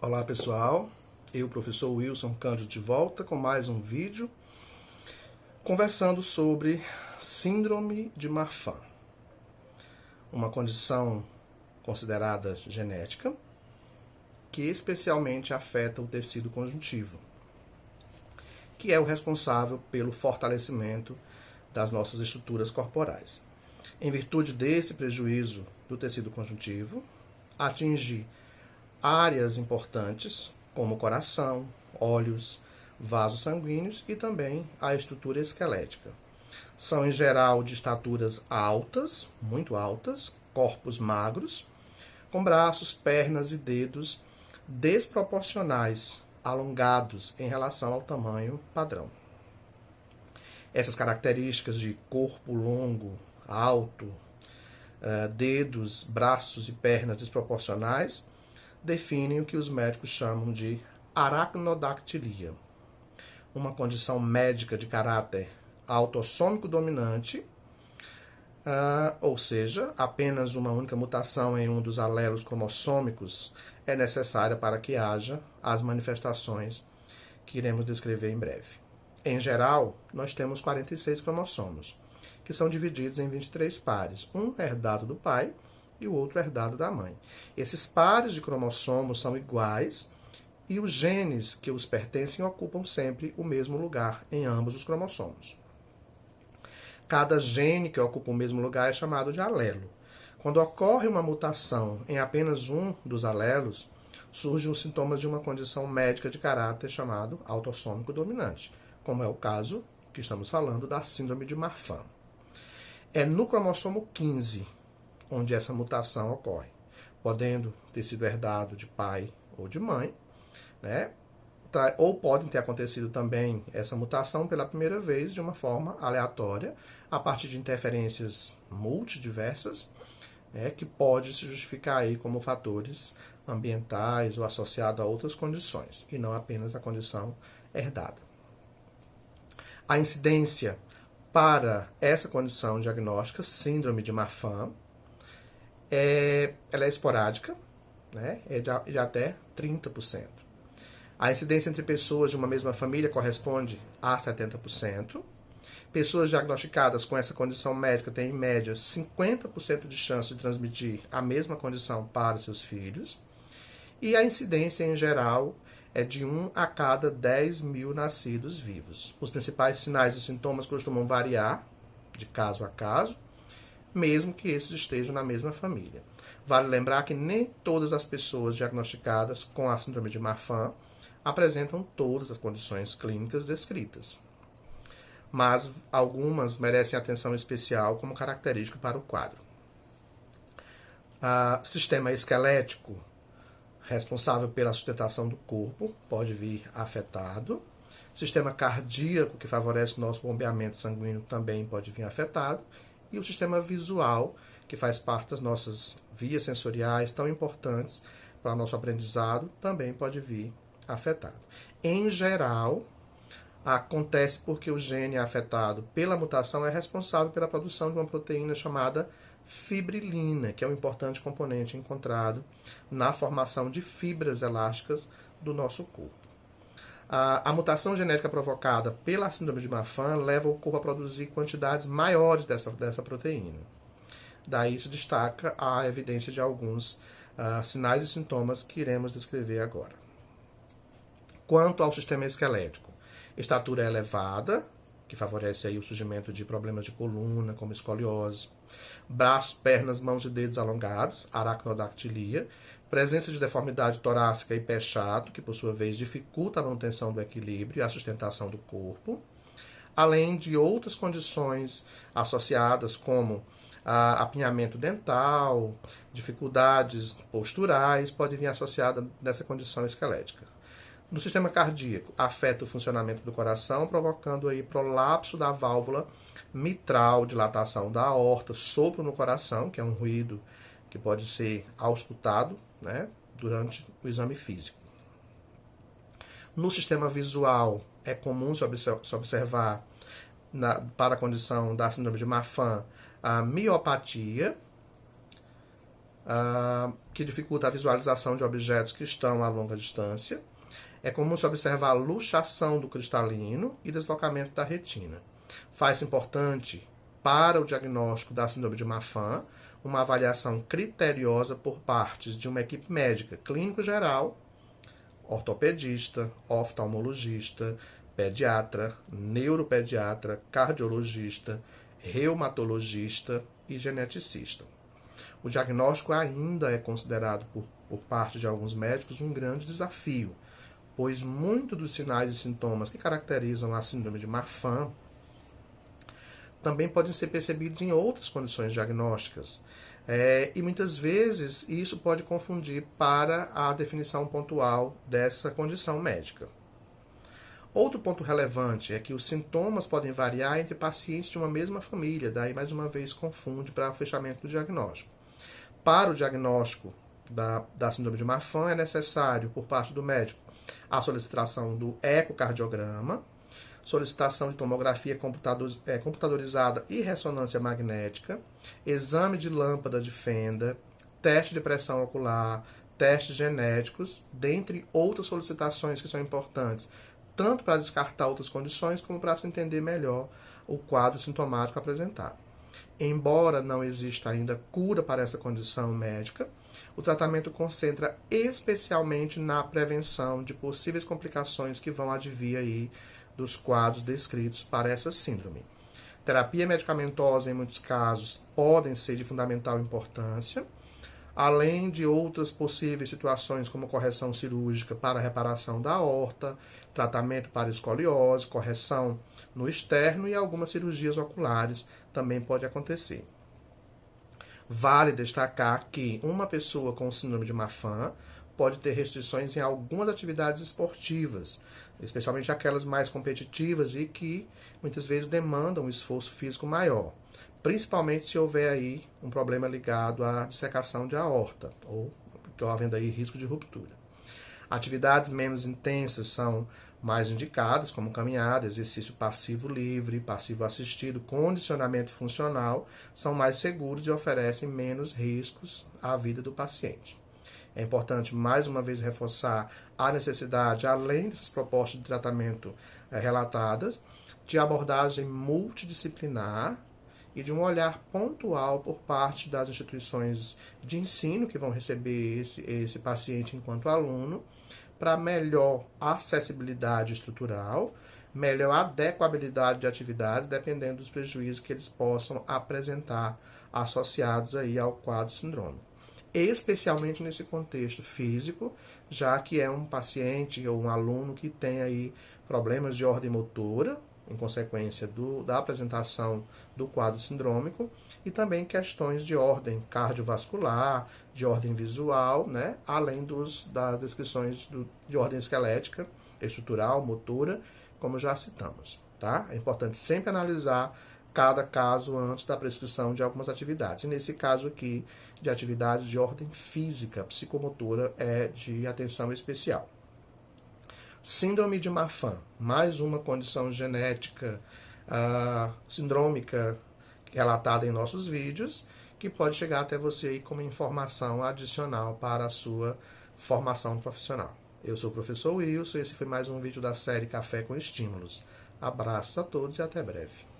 Olá pessoal, eu, professor Wilson Cândido, de volta com mais um vídeo conversando sobre Síndrome de Marfan, uma condição considerada genética que especialmente afeta o tecido conjuntivo, que é o responsável pelo fortalecimento das nossas estruturas corporais. Em virtude desse prejuízo do tecido conjuntivo, atinge áreas importantes, como o coração, olhos, vasos sanguíneos e também a estrutura esquelética. São, em geral, de estaturas altas, muito altas, corpos magros, com braços, pernas e dedos desproporcionais, alongados em relação ao tamanho padrão. Essas características de corpo longo, alto, dedos, braços e pernas desproporcionais definem o que os médicos chamam de aracnodactilia, uma condição médica de caráter autossômico dominante, ou seja, apenas uma única mutação em um dos alelos cromossômicos é necessária para que haja as manifestações que iremos descrever em breve. Em geral, nós temos 46 cromossomos, que são divididos em 23 pares, um herdado do pai e o outro herdado da mãe. Esses pares de cromossomos são iguais e os genes que os pertencem ocupam sempre o mesmo lugar em ambos os cromossomos. Cada gene que ocupa o mesmo lugar é chamado de alelo. Quando ocorre uma mutação em apenas um dos alelos, surgem os sintomas de uma condição médica de caráter chamado autossômico dominante, como é o caso que estamos falando da síndrome de Marfan. É no cromossomo 15 onde essa mutação ocorre, podendo ter sido herdado de pai ou de mãe, né? Ou podem ter acontecido também essa mutação pela primeira vez de uma forma aleatória, a partir de interferências multidiversas, que pode se justificar aí como fatores ambientais ou associados a outras condições, e não apenas a condição herdada. A incidência para essa condição diagnóstica, síndrome de Marfan, ela é esporádica, né? É de até 30%. A incidência entre pessoas de uma mesma família corresponde a 70%. Pessoas diagnosticadas com essa condição médica têm, em média, 50% de chance de transmitir a mesma condição para seus filhos. E a incidência, em geral, é de 1 a cada 10 mil nascidos vivos. Os principais sinais e sintomas costumam variar de caso a caso, mesmo que esses estejam na mesma família. Vale lembrar que nem todas as pessoas diagnosticadas com a síndrome de Marfan apresentam todas as condições clínicas descritas, mas algumas merecem atenção especial como característica para o quadro. Sistema esquelético, responsável pela sustentação do corpo, pode vir afetado. Sistema cardíaco, que favorece o nosso bombeamento sanguíneo, também pode vir afetado. E o sistema visual, que faz parte das nossas vias sensoriais tão importantes para o nosso aprendizado, também pode vir afetado. Em geral, acontece porque o gene afetado pela mutação é responsável pela produção de uma proteína chamada fibrilina, que é um importante componente encontrado na formação de fibras elásticas do nosso corpo. A mutação genética provocada pela síndrome de Marfan leva o corpo a produzir quantidades maiores dessa proteína. Daí se destaca a evidência de alguns sinais e sintomas que iremos descrever agora. Quanto ao sistema esquelético, estatura elevada, que favorece aí o surgimento de problemas de coluna, como escoliose, braços, pernas, mãos e dedos alongados, aracnodactilia, presença de deformidade torácica e pé chato, que por sua vez dificulta a manutenção do equilíbrio e a sustentação do corpo, além de outras condições associadas como apinhamento dental, dificuldades posturais, pode vir associada dessa condição esquelética. No sistema cardíaco, afeta o funcionamento do coração, provocando aí prolapso da válvula mitral, dilatação da aorta, sopro no coração, que é um ruído que pode ser auscultado, né, durante o exame físico. No sistema visual, é comum se observar, para a condição da síndrome de Marfan, a miopatia, que dificulta a visualização de objetos que estão a longa distância. É comum se observar luxação do cristalino e deslocamento da retina. Faz-se importante, para o diagnóstico da síndrome de Marfan, uma avaliação criteriosa por partes de uma equipe médica, clínico geral, ortopedista, oftalmologista, pediatra, neuropediatra, cardiologista, reumatologista e geneticista. O diagnóstico ainda é considerado por parte de alguns médicos um grande desafio, pois muitos dos sinais e sintomas que caracterizam a síndrome de Marfan também podem ser percebidos em outras condições diagnósticas. E muitas vezes isso pode confundir para a definição pontual dessa condição médica. Outro ponto relevante é que os sintomas podem variar entre pacientes de uma mesma família, daí mais uma vez confunde para o fechamento do diagnóstico. Para o diagnóstico da síndrome de Marfan é necessário, por parte do médico, a solicitação do ecocardiograma, solicitação de tomografia computadorizada e ressonância magnética, exame de lâmpada de fenda, teste de pressão ocular, testes genéticos, dentre outras solicitações que são importantes, tanto para descartar outras condições, como para se entender melhor o quadro sintomático apresentado. Embora não exista ainda cura para essa condição médica, o tratamento concentra especialmente na prevenção de possíveis complicações que vão advir aí dos quadros descritos para essa síndrome. Terapia medicamentosa, em muitos casos, podem ser de fundamental importância, além de outras possíveis situações como correção cirúrgica para a reparação da aorta, tratamento para escoliose, correção no externo e algumas cirurgias oculares também pode acontecer. Vale destacar que uma pessoa com síndrome de Marfan pode ter restrições em algumas atividades esportivas, especialmente aquelas mais competitivas e que muitas vezes demandam um esforço físico maior, principalmente se houver aí um problema ligado à dissecação de aorta, ou havendo aí risco de ruptura. Atividades menos intensas são mais indicadas, como caminhada, exercício passivo livre, passivo assistido, condicionamento funcional, são mais seguros e oferecem menos riscos à vida do paciente. É importante, mais uma vez, reforçar a necessidade, além dessas propostas de tratamento relatadas, de abordagem multidisciplinar e de um olhar pontual por parte das instituições de ensino que vão receber esse paciente enquanto aluno, para melhor acessibilidade estrutural, melhor adequabilidade de atividades, dependendo dos prejuízos que eles possam apresentar associados aí ao quadro sindrômico. Especialmente nesse contexto físico, já que é um paciente ou um aluno que tem aí problemas de ordem motora, em consequência da apresentação do quadro sindrômico, e também questões de ordem cardiovascular, de ordem visual, né? Além das descrições de ordem esquelética, estrutural, motora, como já citamos. Tá? É importante sempre analisar cada caso antes da prescrição de algumas atividades. E nesse caso aqui, de atividades de ordem física, psicomotora, é de atenção especial. Síndrome de Marfan, mais uma condição genética sindrômica relatada em nossos vídeos, que pode chegar até você aí como informação adicional para a sua formação profissional. Eu sou o professor Wilson e esse foi mais um vídeo da série Café com Estímulos. Abraços a todos e até breve.